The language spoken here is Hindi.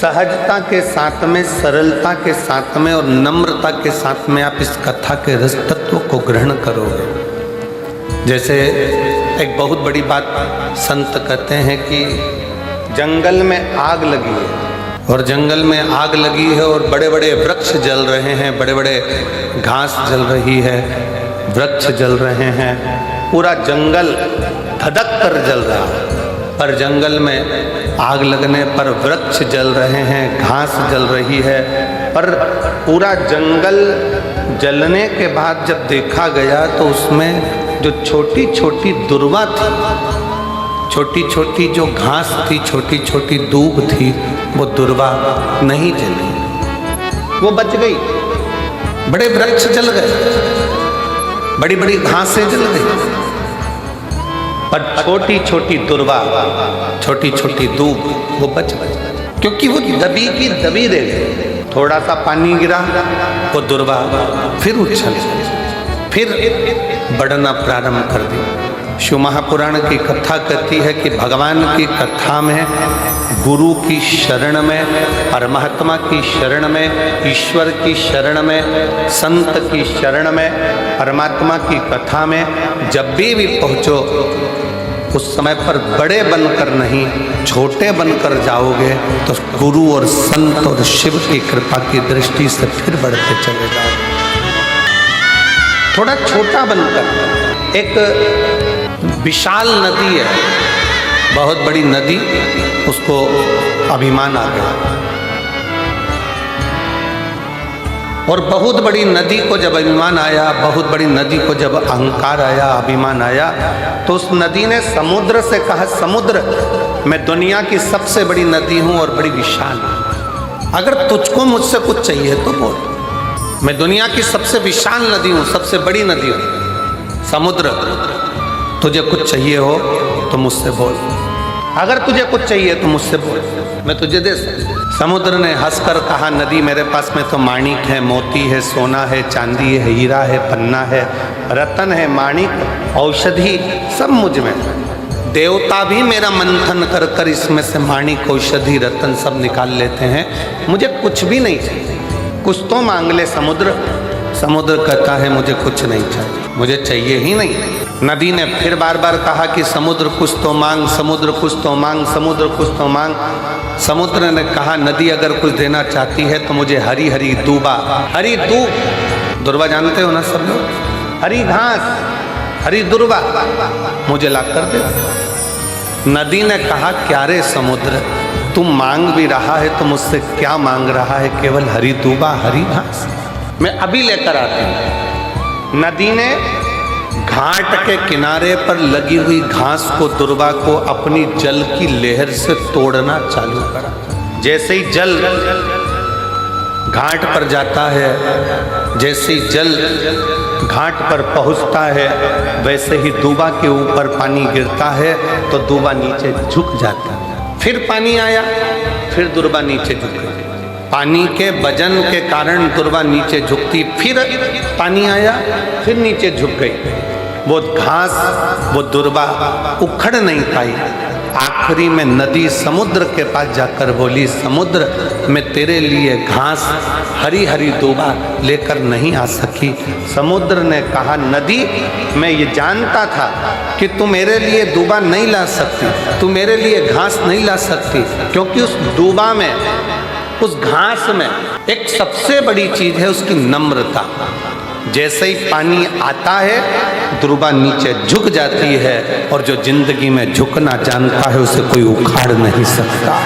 सहजता के साथ में, सरलता के साथ में और नम्रता के साथ में आप इस कथा के रस तत्व को ग्रहण करोगे। जैसे एक बहुत बड़ी बात संत कहते हैं कि जंगल में आग लगी है और जंगल में आग लगी है और बड़े बड़े वृक्ष जल रहे हैं, बड़े बड़े घास जल रही है, वृक्ष जल रहे हैं, पूरा जंगल धधक कर जल रहा है। पर जंगल में आग लगने पर वृक्ष जल रहे हैं, घास जल रही है, पर पूरा जंगल जलने के बाद जब देखा गया तो उसमें जो छोटी छोटी दुर्वा थी, छोटी छोटी जो घास थी, छोटी छोटी दूब थी, वो दुर्वा नहीं जली, वो बच गई। बड़े वृक्ष जल गए, बड़ी बड़ी घासें जल गई, पर छोटी छोटी दुर्वा, छोटी छोटी दूब वो बच गई, क्योंकि वो दबी की दबी रह गई। थोड़ा सा पानी गिरा, वो दुर्वा फिर उछल, फिर बढ़ना प्रारंभ कर दी। शिव महापुराण की कथा कहती है कि भगवान की कथा में, गुरु की शरण में, परमात्मा की शरण में, ईश्वर की शरण में, संत की शरण में, परमात्मा की कथा में जब भी पहुँचो उस समय पर बड़े बनकर नहीं, छोटे बनकर जाओगे तो गुरु और संत और शिव की कृपा की दृष्टि से फिर बढ़ते चले जाओगे। थोड़ा छोटा बनकर, एक विशाल नदी है, बहुत बड़ी नदी, उसको अभिमान आ गया, और बहुत बड़ी नदी को जब अभिमान आया, बहुत बड़ी नदी को जब अहंकार आया, अभिमान आया, तो उस नदी ने समुद्र से कहा, समुद्र मैं दुनिया की सबसे बड़ी नदी हूँ और बड़ी विशाल हूँ, अगर तुझको मुझसे कुछ चाहिए तो बोल, मैं दुनिया की सबसे विशाल नदी हूँ, सबसे बड़ी नदी हूँ। समुद्र, तुझे कुछ चाहिए हो तो मुझसे बोल, अगर तुझे कुछ चाहिए तो मुझसे बोल, मैं तुझे दे सकता। समुद्र ने हंसकर कहा, नदी मेरे पास में तो माणिक है, मोती है, सोना है, चांदी है, हीरा है, पन्ना है, रतन है, माणिक, औषधि सब मुझ में। देवता भी मेरा मंथन कर कर इसमें से माणिक, औषधि, रतन सब निकाल लेते हैं, मुझे कुछ भी नहीं चाहिए, कुछ तो मांग ले समुद्र। समुद्र कहता है मुझे कुछ नहीं चाहिए, मुझे चाहिए ही नहीं। नदी ने फिर बार बार कहा कि समुद्र कुछ तो मांग, समुद्र कुछ तो मांग, समुद्र कुछ तो मांग। समुद्र ने कहा, नदी अगर कुछ देना चाहती है तो मुझे हरी हरी दूबा, हरी दूब, दुर्वा जानते हो ना सब लोग, हरी घास, हरी दुर्वा मुझे ला कर दे। नदी ने कहा, क्या रे समुद्र, तुम मांग भी रहा है तो मुझसे क्या मांग रहा है, केवल हरी दूबा, हरी घास, मैं अभी लेकर आती हूँ। नदी ने घाट के किनारे पर लगी हुई घास को, दुर्वा को अपनी जल की लहर से तोड़ना चालू करा। जैसे ही जल घाट पर जाता है, जैसे ही जल घाट पर पहुंचता है, वैसे ही दूबा के ऊपर पानी गिरता है तो दूबा नीचे झुक जाता है। फिर पानी आया, फिर दुर्वा नीचे झुक गई, पानी के वजन के कारण दुर्वा नीचे झुकती, फिर पानी आया, फिर नीचे झुक गई। वो घास, वो दुर्वा उखड़ नहीं पाई। आखिरी में नदी समुद्र के पास जाकर बोली, समुद्र मैं तेरे लिए घास, हरी हरी दूबा लेकर नहीं आ सकी। समुद्र ने कहा, नदी मैं ये जानता था कि तू मेरे लिए दूबा नहीं ला सकती, तू मेरे लिए घास नहीं ला सकती, क्योंकि उस दूबा में, उस घास में एक सबसे बड़ी चीज है उसकी नम्रता। जैसे ही पानी आता है, दुर्वा नीचे झुक जाती है, और जो जिंदगी में झुकना जानता है उसे कोई उखाड़ नहीं सकता।